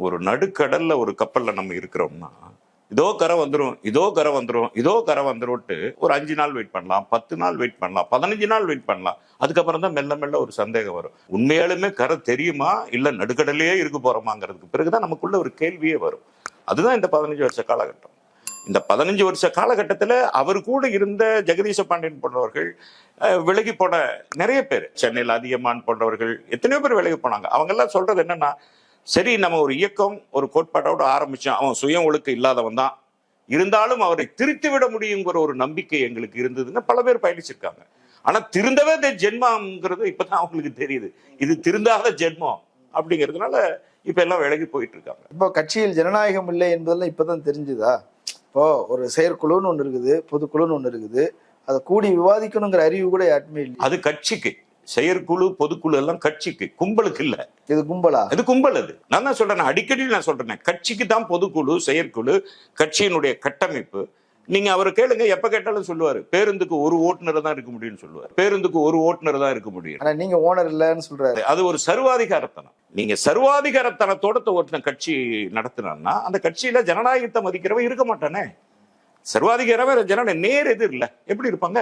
ஒரு நடுக்கடல்ல ஒரு கப்பல்ல நம்ம இருக்கிறோம்னா, இதோ கரை வந்துரும், இதோ கரை வந்துரும், இதோ கரை வந்துரும்ட்டு ஒரு 5 நாள் வெயிட் பண்ணலாம், 10 நாள் வெயிட் பண்ணலாம், 15 நாள் வெயிட் பண்ணலாம். அதுக்கப்புறம் தான் மெல்ல மெல்ல ஒரு சந்தேகம் வரும். உண்மையாலுமே கரை தெரியுமா இல்ல நடுக்கடலையே இருக்க போறோமாங்கிறதுக்கு பிறகுதான் நமக்குள்ள ஒரு கேள்வியே வரும். அதுதான் இந்த 15 வருஷ காலகட்டம். இந்த 15 வருஷ காலகட்டத்தில் அவர் கூட இருந்த ஜெகதீச பாண்டியன் போன்றவர்கள் விலகி போன நிறைய பேர், சென்னையில் அதிகமான் போன்றவர்கள் எத்தனையோ பேர் விலகி போனாங்க. அவங்க எல்லாம் சொல்றது என்னன்னா, சரி நம்ம ஒரு இயக்கம் ஒரு கோட்பாட்டோட ஆரம்பிச்சோம், அவன் சுய ஒழுக்கம் இல்லாதவன் தான், இருந்தாலும் அவரை திருத்தி விட முடியுங்கிற ஒரு நம்பிக்கை எங்களுக்கு இருந்ததுன்னு பல பேர் பயணிச்சிருக்காங்க. ஆனா திருந்தவே ஜென்மம்ங்கிறது இப்பதான் அவங்களுக்கு தெரியுது, இது திருந்தாத ஜென்மம் அப்படிங்கிறதுனால இப்ப எல்லாம் விலகி போயிட்டு இருக்காங்க. இப்போ கட்சியில் ஜனநாயகம் இல்லை என்பதெல்லாம் இப்பதான் தெரிஞ்சுதா? இப்போ ஒரு செயற்குழுன்னு ஒண்ணு இருக்குது, பொதுக்குழுன்னு ஒண்ணு இருக்குது, அதை கூடி விவாதிக்கணுங்கிற அறிவு கூட யாருமே இல்லை. அது கட்சிக்கு, செயற்குழு பொதுக்குழு எல்லாம் கட்சிக்கு, கும்பலுக்கு இல்ல. இது கும்பலா? இது கும்பல். அது நான் தான் சொல்றேன், அடிக்கடி நான் சொல்றேன், கட்சிக்கு தான் பொதுக்குழு செயற்குழு, கட்சியினுடைய கட்டமைப்பு. நீங்க அவரை கேளுங்க, எப்ப கேட்டாலும் சொல்லுவாரு, பேருந்துக்கு ஒரு ஓட்டுநர் தான் இருக்க முடியும்னு சொல்லுவாரு. பேருந்துக்கு ஒரு ஓட்டுநர் தான் இருக்க முடியும். ஆனா நீங்க ஓனர் இல்லன்னு சொல்றாரு. அது ஒரு சர்வாதிகாரத்தனம். நீங்க சர்வாதிகாரத்தனத்தோட ஒருத்தன் கட்சி நடத்தினா அந்த கட்சியில ஜனநாயகத்தை மதிக்கிறவன் இருக்க மாட்டானே. சர்வாதிகாரமே ஜனநாயக நேர் எது இல்ல, எப்படி இருப்பாங்க?